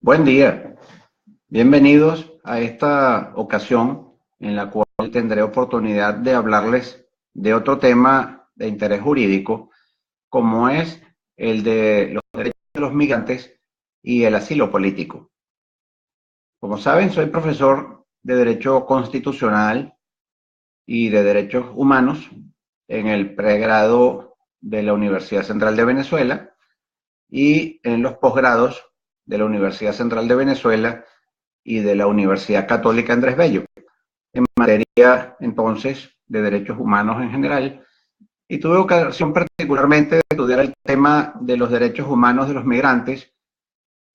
Buen día, bienvenidos a esta ocasión en la cual tendré oportunidad de hablarles de otro tema de interés jurídico, como es el de los derechos de los migrantes y el asilo político. Como saben, soy profesor de Derecho Constitucional y de Derechos Humanos en el pregrado de la Universidad Central de Venezuela y en los posgrados de la Universidad Central de Venezuela y de la Universidad Católica Andrés Bello, en materia entonces de derechos humanos en general, y tuve ocasión particularmente de estudiar el tema de los derechos humanos de los migrantes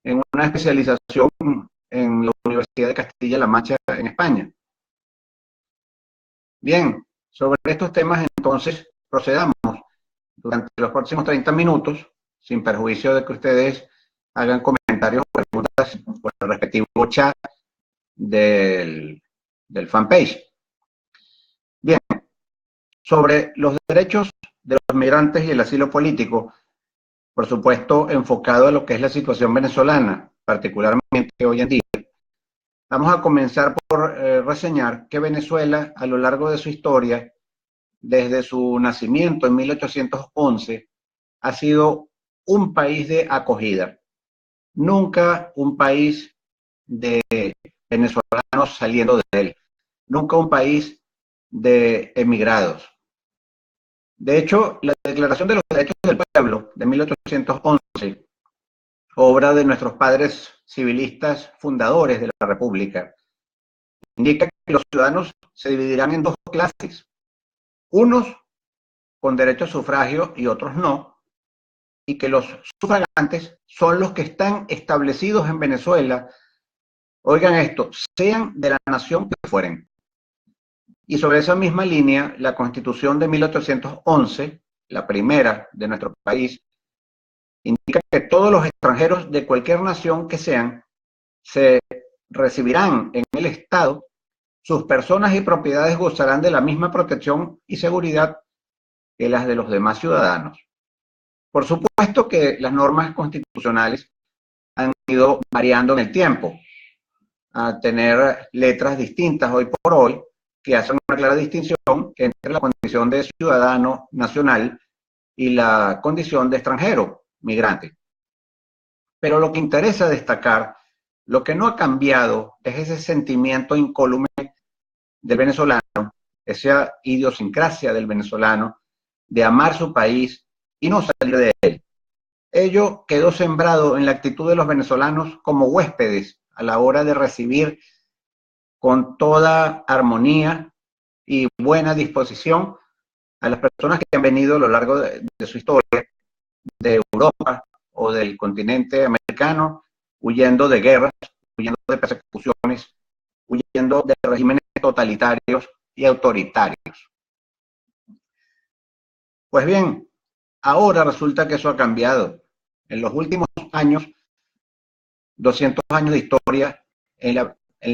en una especialización en la Universidad de Castilla-La Mancha en España. Bien, sobre estos temas entonces procedamos durante los próximos 30 minutos, sin perjuicio de que ustedes hagan comentarios o preguntas por el respectivo chat del fanpage. Bien, sobre los derechos de los migrantes y el asilo político, por supuesto enfocado a lo que es la situación venezolana, particularmente hoy en día, vamos a comenzar por reseñar que Venezuela, a lo largo de su historia, desde su nacimiento en 1811, ha sido un país de acogida, nunca un país de venezolanos saliendo de él, nunca un país de emigrados. De hecho, la Declaración de los Derechos del Pueblo de 1811, obra de nuestros padres civilistas fundadores de la República, indica que los ciudadanos se dividirán en dos clases, unos con derecho a sufragio y otros no, y que los sufragantes son los que están establecidos en Venezuela, oigan esto, sean de la nación que fueren. Y sobre esa misma línea, la Constitución de 1811, la primera de nuestro país, indica que todos los extranjeros de cualquier nación que sean, se recibirán en el Estado, sus personas y propiedades gozarán de la misma protección y seguridad que las de los demás ciudadanos. Por supuesto que las normas constitucionales han ido variando en el tiempo, a tener letras distintas hoy por hoy, que hacen una clara distinción entre la condición de ciudadano nacional y la condición de extranjero, migrante. Pero lo que interesa destacar, lo que no ha cambiado es ese sentimiento incólume del venezolano, esa idiosincrasia del venezolano de amar su país y no salir de él. Ello quedó sembrado en la actitud de los venezolanos como huéspedes a la hora de recibir con toda armonía y buena disposición a las personas que han venido a lo largo de su historia de Europa o del continente americano, huyendo de guerras, huyendo de persecuciones, huyendo de regímenes totalitarios y autoritarios. Pues bien, ahora resulta que eso ha cambiado. En los últimos años, 200 años de historia, en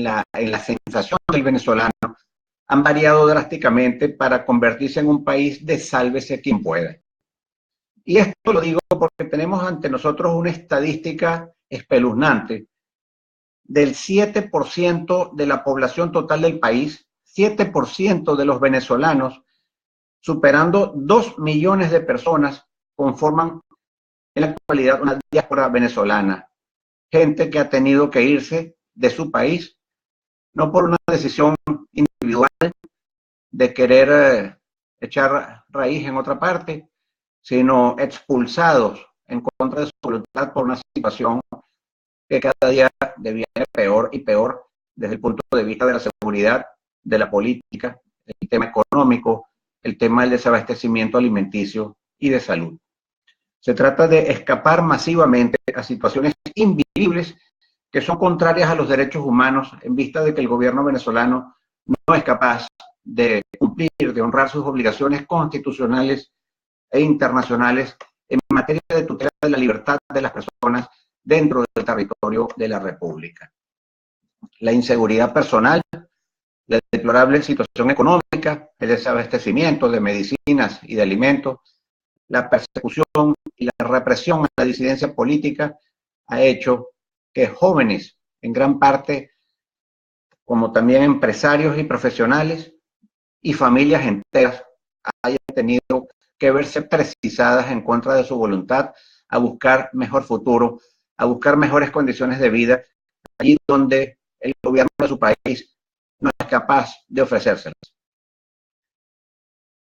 la sensación del venezolano, han variado drásticamente para convertirse en un país de sálvese quien pueda. Y esto lo digo porque tenemos ante nosotros una estadística espeluznante del 7% de la población total del país, 7% de los venezolanos, superando 2 millones de personas, conforman en la actualidad una diáspora venezolana. Gente que ha tenido que irse de su país, no por una decisión individual de querer echar raíz en otra parte, sino expulsados en contra de su voluntad por una situación que cada día deviene peor y peor desde el punto de vista de la seguridad, de la política, el tema económico, el tema del desabastecimiento alimenticio y de salud. Se trata de escapar masivamente a situaciones invivibles que son contrarias a los derechos humanos en vista de que el gobierno venezolano no es capaz de cumplir, de honrar sus obligaciones constitucionales e internacionales en materia de tutela de la libertad de las personas dentro del territorio de la República. La inseguridad personal, la deplorable situación económica, el desabastecimiento de medicinas y de alimentos, la persecución y la represión a la disidencia política ha hecho que jóvenes, en gran parte, como también empresarios y profesionales y familias enteras, hayan tenido que verse precisadas en contra de su voluntad a buscar mejor futuro, a buscar mejores condiciones de vida, allí donde el gobierno de su país no es capaz de ofrecérselas.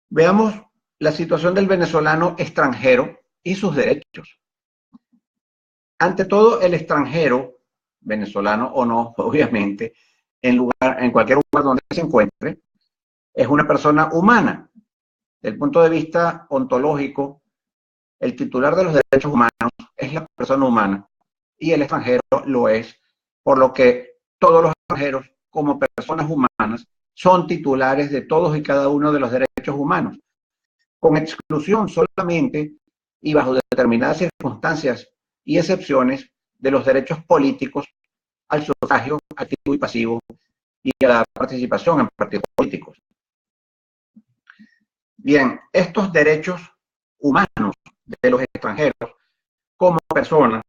Veamos la situación del venezolano extranjero y sus derechos. Ante todo, el extranjero, venezolano o no, obviamente, en cualquier lugar donde se encuentre, es una persona humana. Desde el punto de vista ontológico, el titular de los derechos humanos es la persona humana y el extranjero lo es, por lo que todos los extranjeros, como personas humanas, son titulares de todos y cada uno de los derechos humanos, con exclusión solamente y bajo determinadas circunstancias y excepciones de los derechos políticos al sufragio activo y pasivo y a la participación en partidos políticos. Bien, estos derechos humanos de los extranjeros como personas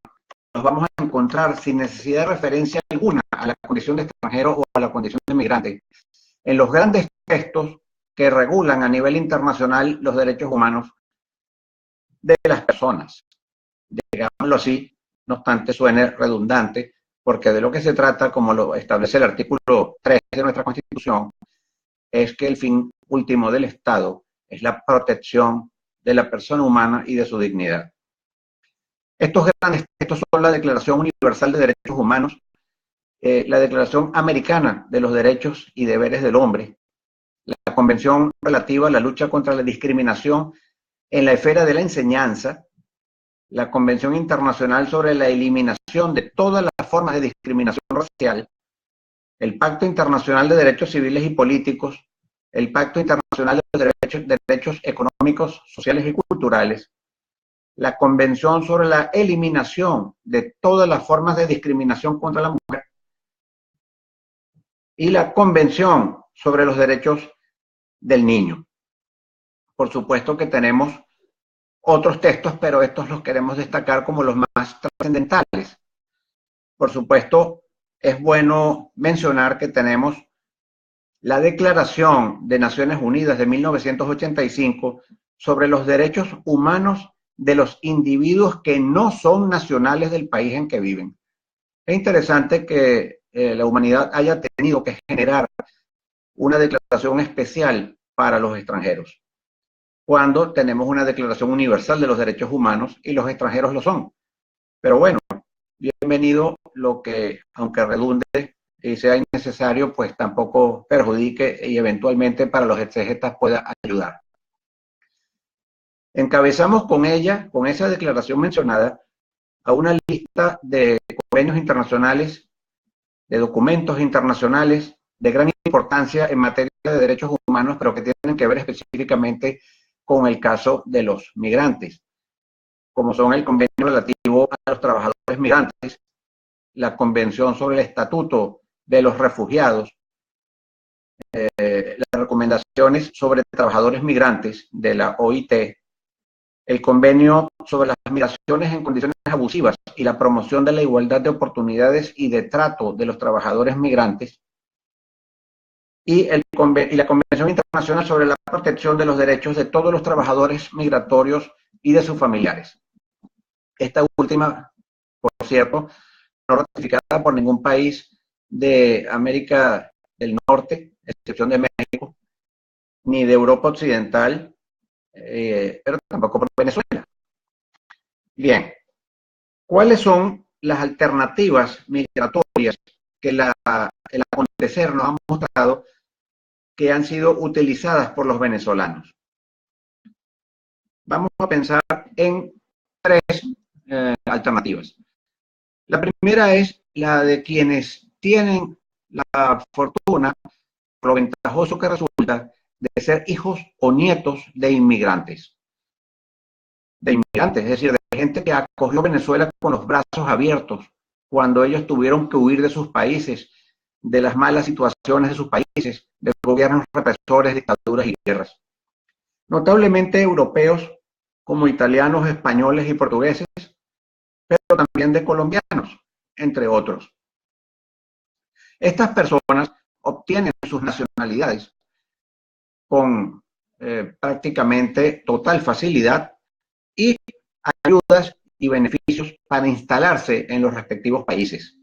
los vamos a encontrar sin necesidad de referencia alguna a la condición de extranjero o a la condición de migrante en los grandes textos que regulan a nivel internacional los derechos humanos de las personas. Digámoslo así, no obstante suene redundante, porque de lo que se trata, como lo establece el artículo 3 de nuestra Constitución, es que el fin último del Estado es la protección de la persona humana y de su dignidad. Estos grandes textos son la Declaración Universal de Derechos Humanos, la Declaración Americana de los Derechos y Deberes del Hombre, la Convención relativa a la lucha contra la discriminación en la esfera de la enseñanza, la Convención Internacional sobre la eliminación de todas las formas de discriminación racial, el Pacto Internacional de Derechos Civiles y Políticos, el Pacto Internacional de Derechos Económicos, Sociales y Culturales, la Convención sobre la eliminación de todas las formas de discriminación contra la mujer y la Convención sobre los Derechos del Niño. Por supuesto que tenemos otros textos, pero estos los queremos destacar como los más trascendentales. Por supuesto, es bueno mencionar que tenemos la Declaración de Naciones Unidas de 1985 sobre los derechos humanos de los individuos que no son nacionales del país en que viven. Es interesante que la humanidad haya tenido que generar una declaración especial para los extranjeros, cuando tenemos una Declaración Universal de los Derechos Humanos y los extranjeros lo son. Pero bueno, bienvenido lo que, aunque redunde y sea innecesario, pues tampoco perjudique y eventualmente para los exegetas pueda ayudar. Encabezamos con ella, con esa declaración mencionada, a una lista de convenios internacionales, de documentos internacionales de gran importancia en materia de derechos humanos, pero que tienen que ver específicamente con el caso de los migrantes, como son el convenio relativo a los trabajadores migrantes, la Convención sobre el Estatuto de los Refugiados, las recomendaciones sobre trabajadores migrantes de la OIT, el convenio sobre las migraciones en condiciones abusivas y la promoción de la igualdad de oportunidades y de trato de los trabajadores migrantes, y la Convención Internacional sobre la protección de los derechos de todos los trabajadores migratorios y de sus familiares. Esta última, por cierto, no ratificada por ningún país de América del Norte, a excepción de México, ni de Europa Occidental, pero tampoco por Venezuela. Bien, ¿cuáles son las alternativas migratorias que el acontecer nos ha mostrado que han sido utilizadas por los venezolanos? Vamos a pensar en tres alternativas. La primera es la de quienes tienen la fortuna, por lo ventajoso que resulta, de ser hijos o nietos de inmigrantes. Es decir, de gente que acogió Venezuela con los brazos abiertos cuando ellos tuvieron que huir de sus países, de las malas situaciones de sus países, de gobiernos represores, dictaduras y guerras. Notablemente europeos como italianos, españoles y portugueses, pero también de colombianos, entre otros. Estas personas obtienen sus nacionalidades con prácticamente total facilidad y ayudas y beneficios para instalarse en los respectivos países.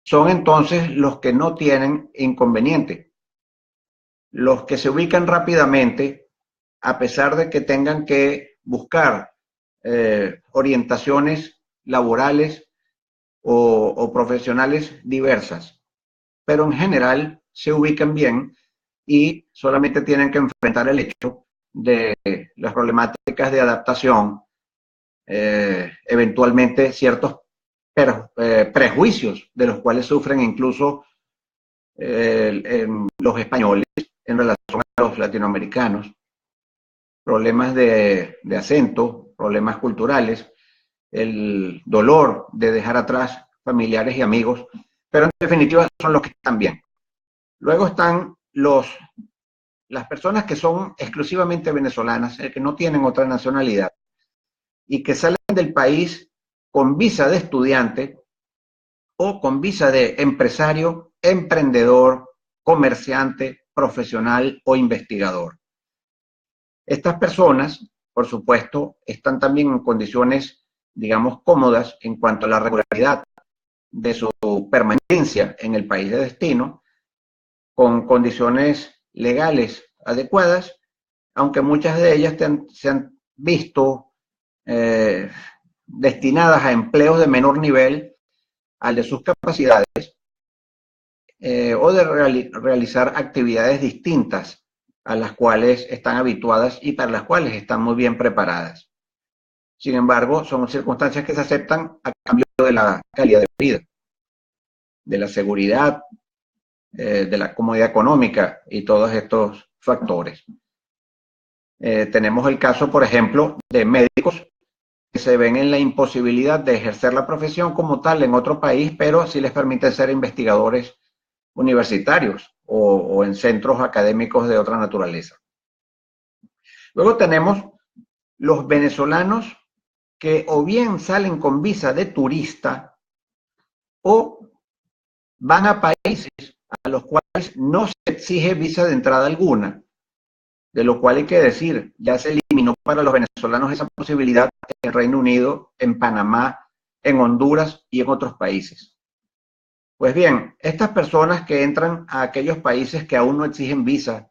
Son entonces los que no tienen inconveniente, los que se ubican rápidamente, a pesar de que tengan que buscar orientaciones laborales o profesionales diversas, pero en general se ubican bien y solamente tienen que enfrentar el hecho de las problemáticas de adaptación, eventualmente ciertos prejuicios de los cuales sufren incluso los españoles en relación a los latinoamericanos, problemas de acento, problemas culturales, el dolor de dejar atrás familiares y amigos, pero en definitiva son los que están bien. Luego están las personas que son exclusivamente venezolanas, que no tienen otra nacionalidad y que salen del país con visa de estudiante o con visa de empresario, emprendedor, comerciante, profesional o investigador. Estas personas, por supuesto, están también en condiciones, digamos, cómodas en cuanto a la regularidad de su permanencia en el país de destino, con condiciones legales adecuadas, aunque muchas de ellas se han visto destinadas a empleos de menor nivel al de sus capacidades o de realizar actividades distintas a las cuales están habituadas y para las cuales están muy bien preparadas. Sin embargo, son circunstancias que se aceptan a cambio de la calidad de vida, de la seguridad, de la comodidad económica y todos estos factores. Tenemos el caso, por ejemplo, de médicos que se ven en la imposibilidad de ejercer la profesión como tal en otro país, pero sí les permite ser investigadores universitarios o en centros académicos de otra naturaleza. Luego tenemos los venezolanos que o bien salen con visa de turista o van a países a los cuales no se exige visa de entrada alguna, de lo cual hay que decir, ya se eliminó para los venezolanos esa posibilidad en Reino Unido, en Panamá, en Honduras y en otros países. Pues bien, estas personas que entran a aquellos países que aún no exigen visa,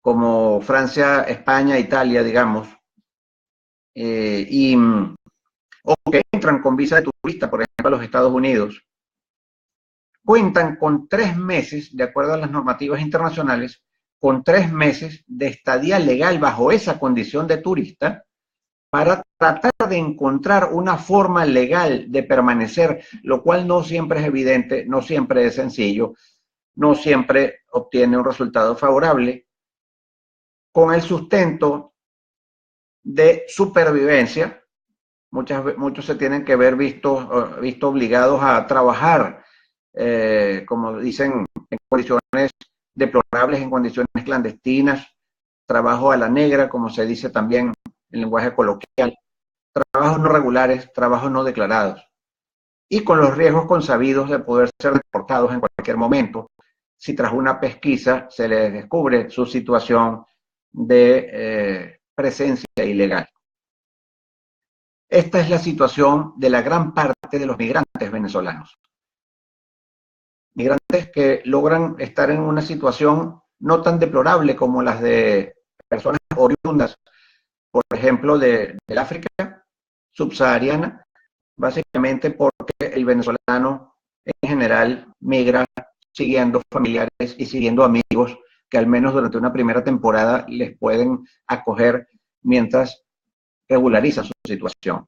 como Francia, España, Italia, digamos, o que entran con visa de turista, por ejemplo, a los Estados Unidos, cuentan con 3 meses, de acuerdo a las normativas internacionales, con 3 meses de estadía legal bajo esa condición de turista para tratar de encontrar una forma legal de permanecer, lo cual no siempre es evidente, no siempre es sencillo, no siempre obtiene un resultado favorable, con el sustento de supervivencia. Muchos se tienen que ver visto obligados a trabajar, como dicen, en condiciones deplorables, en condiciones clandestinas, trabajo a la negra, como se dice también en lenguaje coloquial, trabajos no regulares, trabajos no declarados, y con los riesgos consabidos de poder ser deportados en cualquier momento, si tras una pesquisa se les descubre su situación de presencia ilegal. Esta es la situación de la gran parte de los migrantes venezolanos. Migrantes que logran estar en una situación no tan deplorable como las de personas oriundas, por ejemplo, del África subsahariana, básicamente porque el venezolano en general migra siguiendo familiares y siguiendo amigos que al menos durante una primera temporada les pueden acoger mientras regulariza su situación.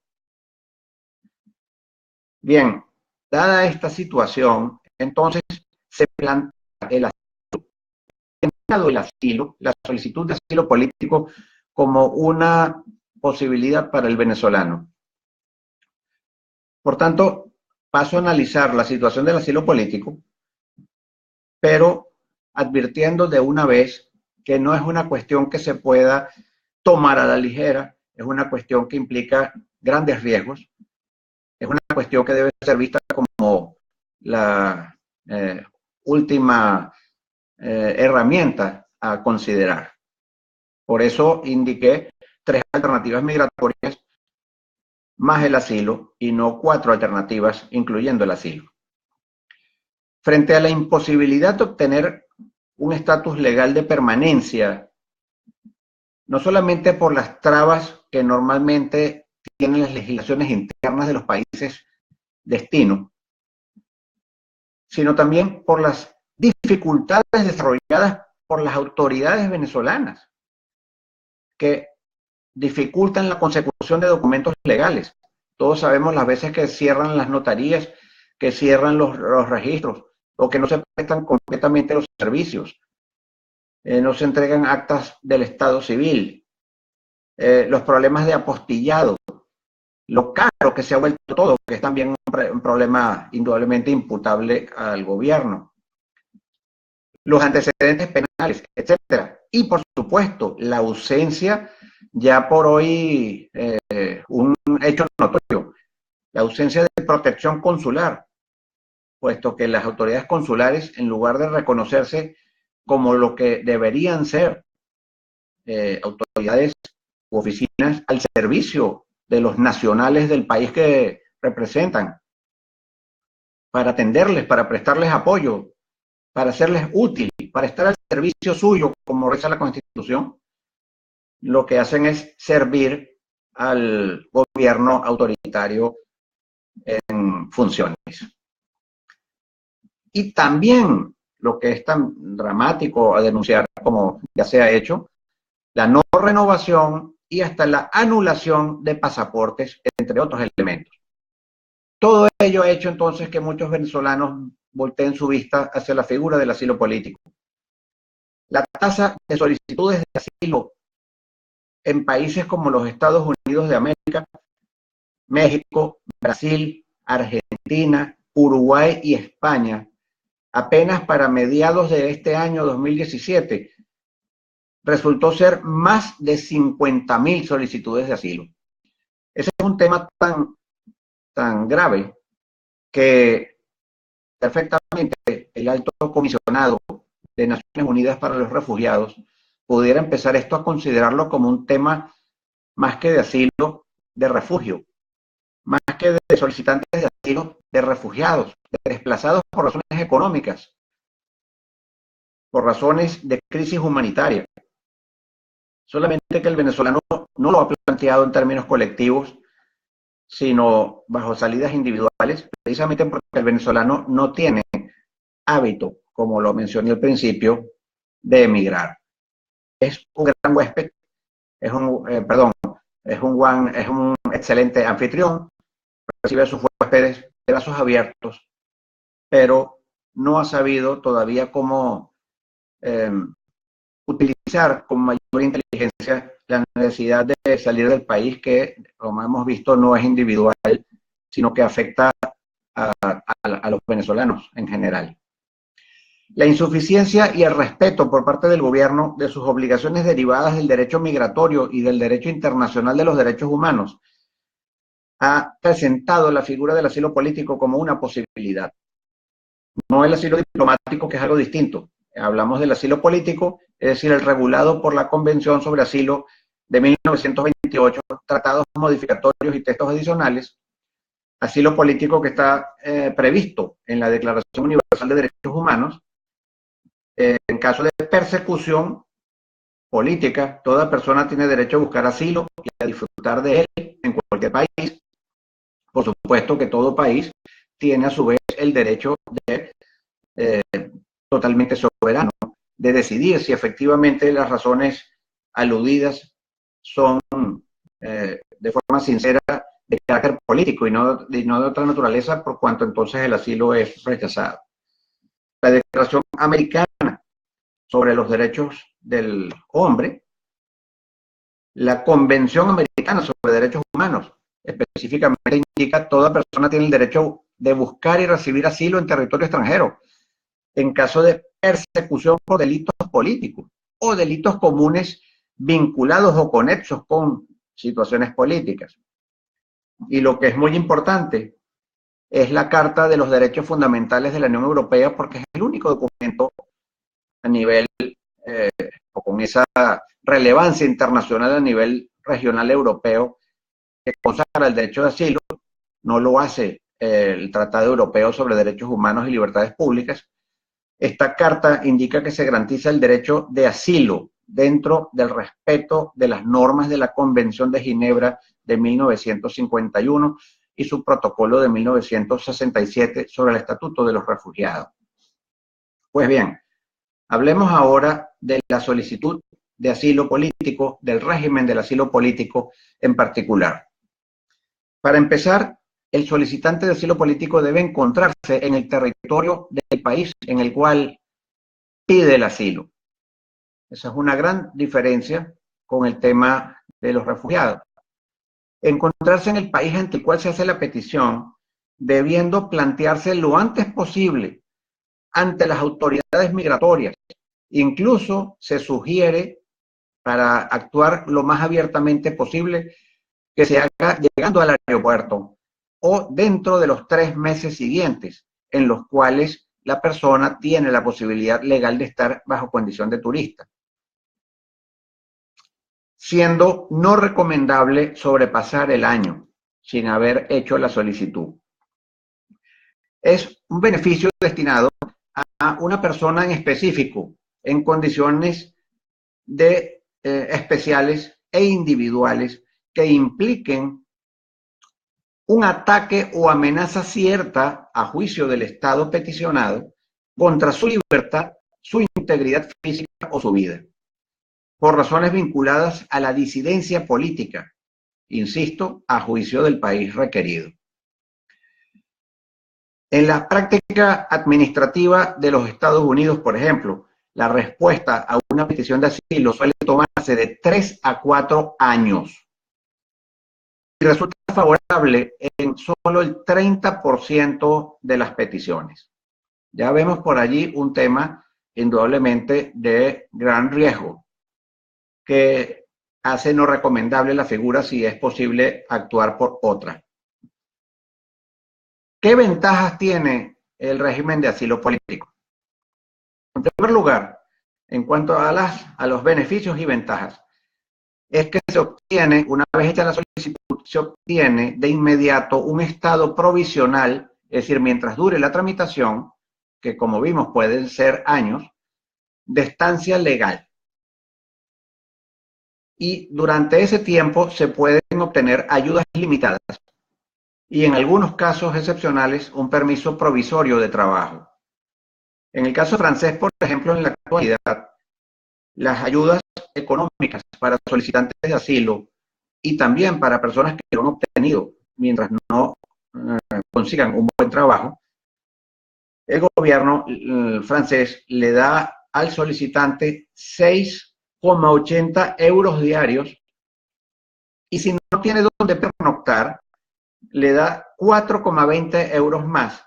Bien, dada esta situación, entonces se plantea el asilo, la solicitud de asilo político como una posibilidad para el venezolano. Por tanto, paso a analizar la situación del asilo político, pero advirtiendo de una vez que no es una cuestión que se pueda tomar a la ligera, es una cuestión que implica grandes riesgos, es una cuestión que debe ser vista como la última herramienta a considerar. Por eso indiqué 3 alternativas migratorias más el asilo y no 4 alternativas incluyendo el asilo. Frente a la imposibilidad de obtener un estatus legal de permanencia, no solamente por las trabas que normalmente tienen las legislaciones internas de los países destino, sino también por las dificultades desarrolladas por las autoridades venezolanas, que dificultan la consecución de documentos legales. Todos sabemos las veces que cierran las notarías, que cierran los registros, o que no se prestan completamente los servicios, no se entregan actas del Estado civil, los problemas de apostillado, lo caro que se ha vuelto todo, que es también un problema indudablemente imputable al gobierno, los antecedentes penales, etcétera. Y por supuesto, la ausencia, ya por hoy un hecho notorio, la ausencia de protección consular, puesto que las autoridades consulares, en lugar de reconocerse como lo que deberían ser autoridades u oficinas al servicio de los nacionales del país que representan, para atenderles, para prestarles apoyo, para serles útil, para estar al servicio suyo, como reza la Constitución, lo que hacen es servir al gobierno autoritario en funciones. Y también lo que es tan dramático a denunciar, como ya se ha hecho, la no renovación y hasta la anulación de pasaportes, entre otros elementos. Todo ello ha hecho entonces que muchos venezolanos volteen su vista hacia la figura del asilo político. La tasa de solicitudes de asilo en países como los Estados Unidos de América, México, Brasil, Argentina, Uruguay y España, apenas para mediados de este año 2017, resultó ser más de 50.000 solicitudes de asilo. Ese es un tema tan grave que perfectamente el alto comisionado de Naciones Unidas para los Refugiados pudiera empezar esto a considerarlo como un tema más que de asilo, de refugio, más que de solicitantes de asilo, de refugiados, de desplazados por razones económicas, por razones de crisis humanitaria. Solamente que el venezolano no lo ha planteado en términos colectivos, sino bajo salidas individuales, precisamente porque el venezolano no tiene hábito, como lo mencioné al principio, de emigrar. Es un gran huésped, es un excelente anfitrión, recibe a sus huéspedes de brazos abiertos, pero no ha sabido todavía cómo utilizar con mayor inteligencia la necesidad de salir del país, que, como hemos visto, no es individual, sino que afecta a los venezolanos en general. La insuficiencia y el respeto por parte del gobierno de sus obligaciones derivadas del derecho migratorio y del derecho internacional de los derechos humanos ha presentado la figura del asilo político como una posibilidad. No el asilo diplomático, que es algo distinto. Hablamos del asilo político, es decir, el regulado por la Convención sobre Asilo de 1928, tratados modificatorios y textos adicionales. Asilo político que está previsto en la Declaración Universal de Derechos Humanos. En caso de persecución política, toda persona tiene derecho a buscar asilo y a disfrutar de él en cualquier país. Por supuesto que todo país tiene a su vez el derecho de totalmente soberano de decidir si efectivamente las razones aludidas son de forma sincera de carácter político y no de otra naturaleza, por cuanto entonces el asilo es rechazado. La Declaración Americana sobre los Derechos del Hombre, la Convención Americana sobre Derechos Humanos, específicamente indica que toda persona tiene el derecho de buscar y recibir asilo en territorio extranjero, en caso de persecución por delitos políticos o delitos comunes vinculados o conexos con situaciones políticas. Y lo que es muy importante, es la Carta de los Derechos Fundamentales de la Unión Europea, porque es el único documento a nivel, o con esa relevancia internacional a nivel regional europeo, que consagra el derecho de asilo. No lo hace el Tratado Europeo sobre Derechos Humanos y Libertades Públicas. Esta carta indica que se garantiza el derecho de asilo dentro del respeto de las normas de la Convención de Ginebra de 1951 y su protocolo de 1967 sobre el Estatuto de los Refugiados. Pues bien, hablemos ahora de la solicitud de asilo político, del régimen del asilo político en particular. Para empezar, el solicitante de asilo político debe encontrarse en el territorio del país en el cual pide el asilo. Esa es una gran diferencia con el tema de los refugiados. Encontrarse en el país ante el cual se hace la petición, debiendo plantearse lo antes posible ante las autoridades migratorias. Incluso se sugiere, para actuar lo más abiertamente posible, que se haga llegando al aeropuerto o dentro de los 3 meses siguientes, en los cuales la persona tiene la posibilidad legal de estar bajo condición de turista, siendo no recomendable sobrepasar el año sin haber hecho la solicitud. Es un beneficio destinado a una persona en específico, en condiciones de especiales e individuales que impliquen un ataque o amenaza cierta a juicio del Estado peticionado contra su libertad, su integridad física o su vida, por razones vinculadas a la disidencia política, insisto, a juicio del país requerido. En la práctica administrativa de los Estados Unidos, por ejemplo, la respuesta a una petición de asilo suele tomarse de 3 a 4 años y resulta favorable en solo el 30% de las peticiones. Ya vemos por allí un tema indudablemente de gran riesgo que hace no recomendable la figura si es posible actuar por otra. ¿Qué ventajas tiene el régimen de asilo político? En primer lugar, en cuanto a los beneficios y ventajas, es que se obtiene, una vez hecha la solicitud, se obtiene de inmediato un estado provisional, es decir, mientras dure la tramitación, que como vimos pueden ser años, de estancia legal. Y durante ese tiempo se pueden obtener ayudas limitadas y en algunos casos excepcionales un permiso provisorio de trabajo. En el caso francés, por ejemplo, en la actualidad, las ayudas económicas para solicitantes de asilo y también para personas que lo han obtenido mientras no consigan un buen trabajo, el gobierno francés le da al solicitante 6,80 euros diarios y si no tiene dónde pernoctar, le da 4,20 euros más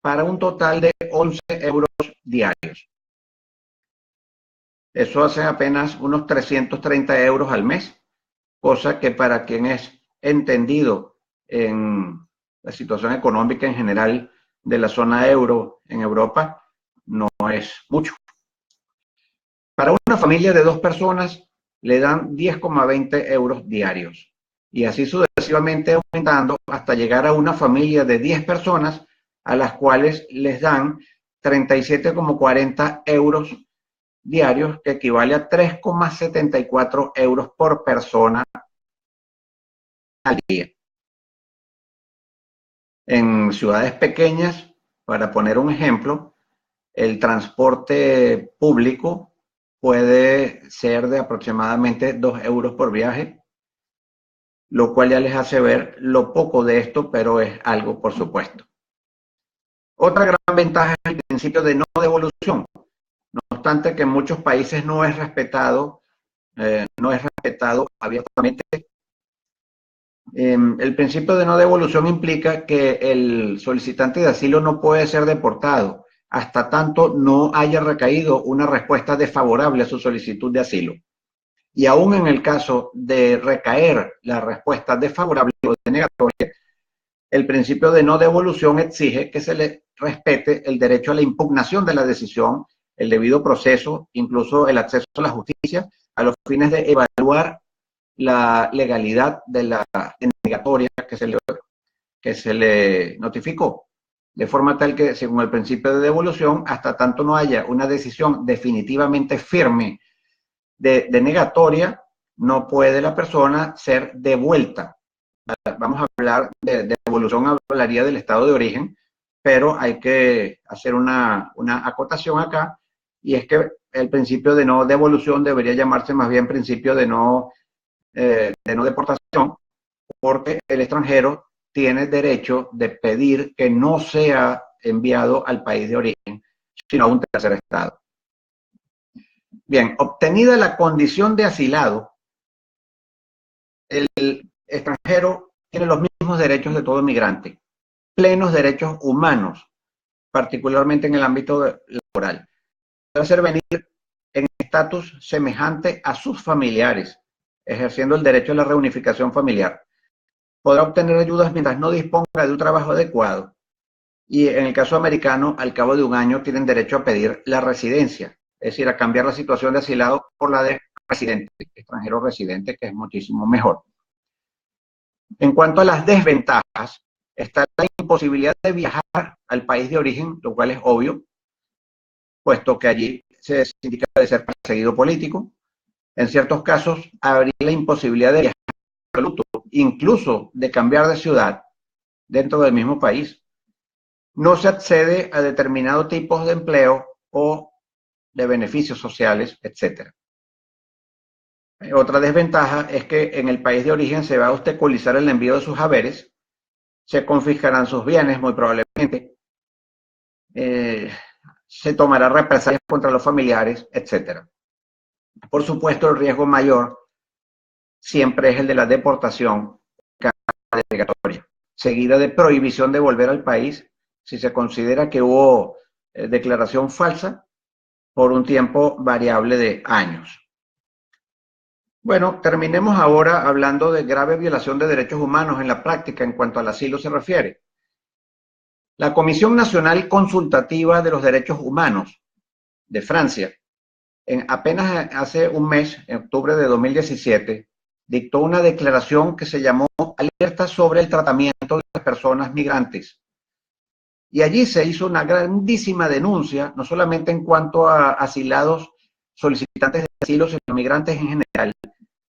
para un total de 11 euros diarios. Eso hace apenas unos 330 euros al mes, cosa que para quien es entendido en la situación económica en general de la zona euro en Europa, no es mucho. Para una familia de 2 personas le dan 10,20 euros diarios y así sucesivamente aumentando hasta llegar a una familia de 10 personas a las cuales les dan 37,40 euros diarios, que equivale a 3,74 euros por persona al día. En ciudades pequeñas, para poner un ejemplo, el transporte público puede ser de aproximadamente 2 euros por viaje, lo cual ya les hace ver lo poco de esto, pero es algo, por supuesto. Otra gran ventaja es el principio de no devolución. No obstante que en muchos países no es respetado abiertamente. El principio de no devolución implica que el solicitante de asilo no puede ser deportado hasta tanto no haya recaído una respuesta desfavorable a su solicitud de asilo. Y aún en el caso de recaer la respuesta desfavorable o denegatoria, el principio de no devolución exige que se le respete el derecho a la impugnación de la decisión, el debido proceso, incluso el acceso a la justicia, a los fines de evaluar la legalidad de la denegatoria que se le notificó. De forma tal que, según el principio de devolución, hasta tanto no haya una decisión definitivamente firme de denegatoria, no puede la persona ser devuelta. Vamos a hablar de devolución, hablaría del estado de origen, pero hay que hacer una acotación acá, y es que el principio de no devolución debería llamarse más bien principio de no deportación, porque el extranjero tiene derecho de pedir que no sea enviado al país de origen, sino a un tercer estado. Bien, obtenida la condición de asilado, el extranjero tiene los mismos derechos de todo migrante, plenos derechos humanos, particularmente en el ámbito laboral. Puede hacer venir en estatus semejante a sus familiares, ejerciendo el derecho a la reunificación familiar. Podrá obtener ayudas mientras no disponga de un trabajo adecuado. Y en el caso americano, al cabo de un año, tienen derecho a pedir la residencia, es decir, a cambiar la situación de asilado por la de residente, extranjero residente, que es muchísimo mejor. En cuanto a las desventajas, está la imposibilidad de viajar al país de origen, lo cual es obvio, puesto que allí se indica de ser perseguido político. En ciertos casos, habría la imposibilidad de viajar absoluto, incluso de cambiar de ciudad dentro del mismo país. No se accede a determinados tipos de empleo o de beneficios sociales, etc. Otra desventaja es que en el país de origen se va a obstaculizar el envío de sus haberes, se confiscarán sus bienes muy probablemente, se tomará represalias contra los familiares, etc. Por supuesto, el riesgo mayor siempre es el de la deportación denegatoria, seguida de prohibición de volver al país si se considera que hubo declaración falsa por un tiempo variable de años. Bueno, terminemos ahora hablando de grave violación de derechos humanos en la práctica en cuanto al asilo se refiere. La Comisión Nacional Consultativa de los Derechos Humanos de Francia, apenas hace un mes, en octubre de 2017, dictó una declaración que se llamó Alerta sobre el tratamiento de las personas migrantes. Y allí se hizo una grandísima denuncia, no solamente en cuanto a asilados, solicitantes de asilo, sino migrantes en general,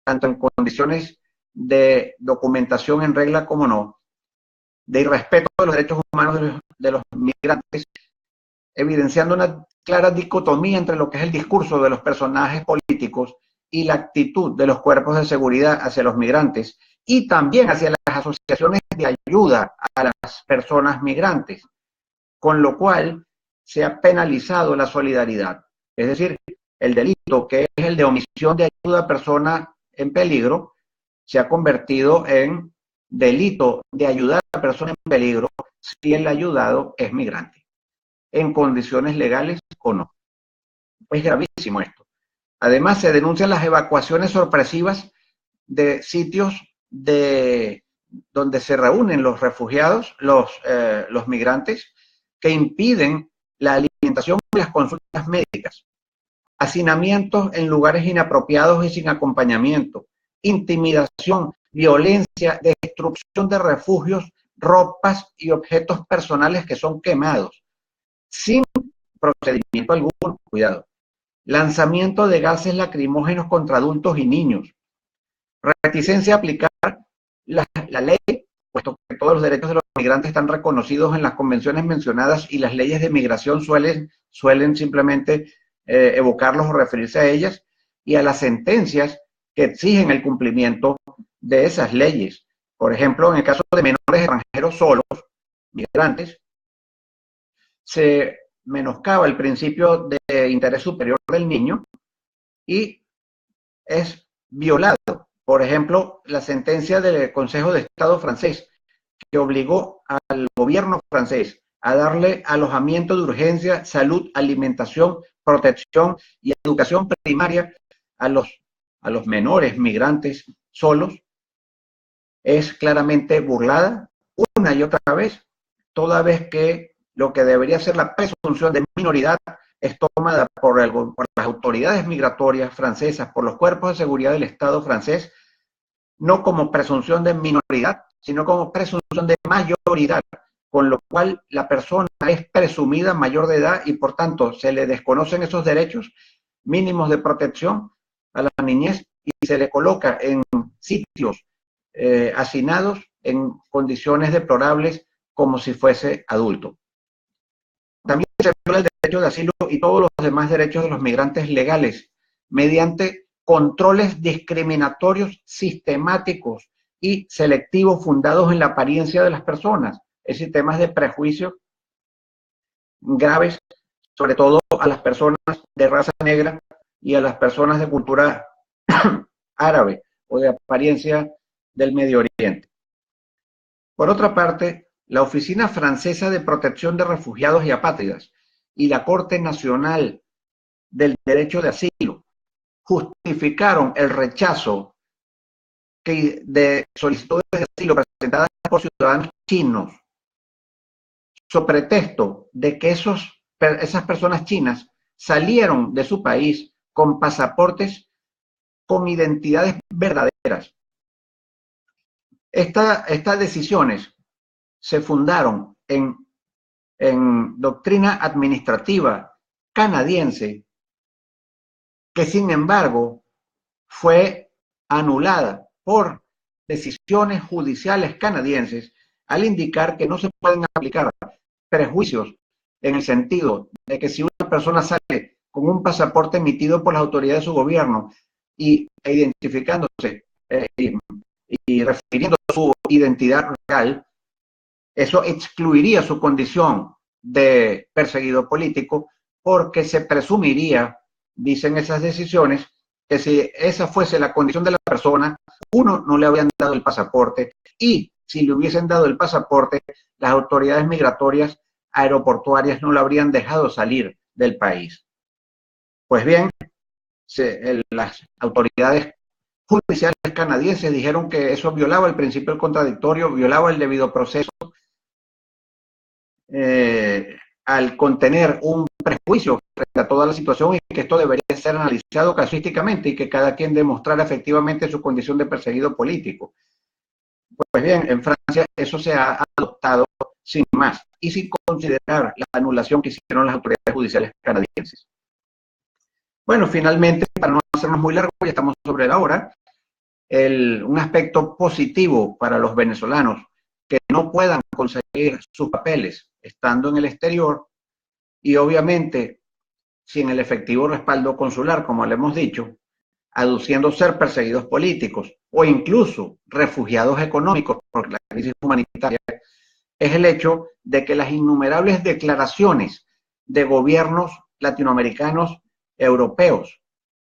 tanto en condiciones de documentación en regla como no, de irrespeto de los derechos humanos de los migrantes, evidenciando una clara dicotomía entre lo que es el discurso de los personajes políticos y la actitud de los cuerpos de seguridad hacia los migrantes y también hacia las asociaciones de ayuda a las personas migrantes, con lo cual se ha penalizado la solidaridad. Es decir, el delito, que es el de omisión de ayuda a persona en peligro, se ha convertido en delito de ayudar a persona en peligro si el ayudado es migrante, en condiciones legales o no. Es gravísimo esto. Además, se denuncian las evacuaciones sorpresivas de sitios donde se reúnen los refugiados, los migrantes, que impiden la alimentación y las consultas médicas, hacinamientos en lugares inapropiados y sin acompañamiento, intimidación, violencia, destrucción de refugios, ropas y objetos personales que son quemados, sin procedimiento alguno, cuidado, lanzamiento de gases lacrimógenos contra adultos y niños, reticencia a aplicar la ley, puesto que todos los derechos de los migrantes están reconocidos en las convenciones mencionadas y las leyes de migración suelen simplemente evocarlos o referirse a ellas, y a las sentencias que exigen el cumplimiento de esas leyes. Por ejemplo, en el caso de menores extranjeros solos, migrantes, se menoscaba el principio de interés superior del niño y es violado. Por ejemplo, la sentencia del Consejo de Estado francés, que obligó al gobierno francés a darle alojamiento de urgencia, salud, alimentación, protección y educación primaria a los menores migrantes solos, es claramente burlada una y otra vez, toda vez que lo que debería ser la presunción de minoridad es tomada por las autoridades migratorias francesas, por los cuerpos de seguridad del Estado francés, no como presunción de minoridad, sino como presunción de mayoridad, con lo cual la persona es presumida mayor de edad y por tanto se le desconocen esos derechos mínimos de protección a la niñez y se le coloca en sitios hacinados en condiciones deplorables como si fuese adulto. También se viola el derecho de asilo y todos los demás derechos de los migrantes legales mediante controles discriminatorios sistemáticos y selectivos fundados en la apariencia de las personas, es decir, temas de prejuicios graves, sobre todo a las personas de raza negra y a las personas de cultura árabe o de apariencia del Medio Oriente. Por otra parte, la Oficina Francesa de Protección de Refugiados y Apátridas y la Corte Nacional del Derecho de Asilo justificaron el rechazo de solicitudes de asilo presentadas por ciudadanos chinos, sobre pretexto de que esas personas chinas salieron de su país con pasaportes con identidades verdaderas. Estas decisiones se fundaron en doctrina administrativa canadiense, que sin embargo fue anulada por decisiones judiciales canadienses al indicar que no se pueden aplicar prejuicios en el sentido de que si una persona sale con un pasaporte emitido por las autoridades de su gobierno e identificándose y refiriendo a su identidad real, eso excluiría su condición de perseguido político porque se presumiría, dicen esas decisiones, que si esa fuese la condición de la persona, uno, no le habían dado el pasaporte y si le hubiesen dado el pasaporte, las autoridades migratorias aeroportuarias no lo habrían dejado salir del país. Pues bien, las autoridades judiciales canadienses dijeron que eso violaba el principio del contradictorio, violaba el debido proceso, al contener un prejuicio frente a toda la situación y que esto debería ser analizado casuísticamente y que cada quien demostrara efectivamente su condición de perseguido político. Pues bien, en Francia eso se ha adoptado sin más y sin considerar la anulación que hicieron las autoridades judiciales canadienses. Bueno, finalmente, para no hacernos muy largo, ya estamos sobre la hora, un aspecto positivo para los venezolanos que no puedan conseguir sus papeles estando en el exterior y obviamente sin el efectivo respaldo consular, como le hemos dicho, aduciendo ser perseguidos políticos o incluso refugiados económicos por la crisis humanitaria, es el hecho de que las innumerables declaraciones de gobiernos latinoamericanos, europeos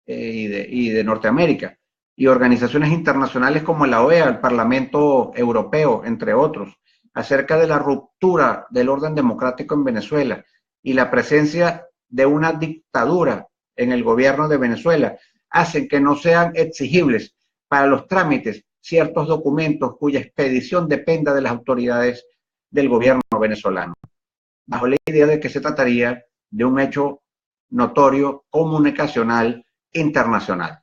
y de Norteamérica y organizaciones internacionales como la OEA, el Parlamento Europeo, entre otros, acerca de la ruptura del orden democrático en Venezuela y la presencia de una dictadura en el gobierno de Venezuela, hacen que no sean exigibles para los trámites ciertos documentos cuya expedición dependa de las autoridades del gobierno venezolano, bajo la idea de que se trataría de un hecho notorio comunicacional internacional.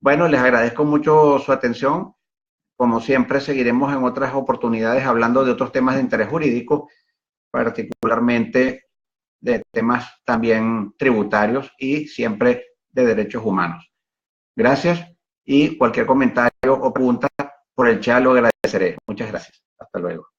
Bueno, les agradezco mucho su atención. Como siempre, seguiremos en otras oportunidades hablando de otros temas de interés jurídico, particularmente de temas también tributarios y siempre de derechos humanos. Gracias y cualquier comentario o pregunta por el chat lo agradeceré. Muchas gracias. Hasta luego.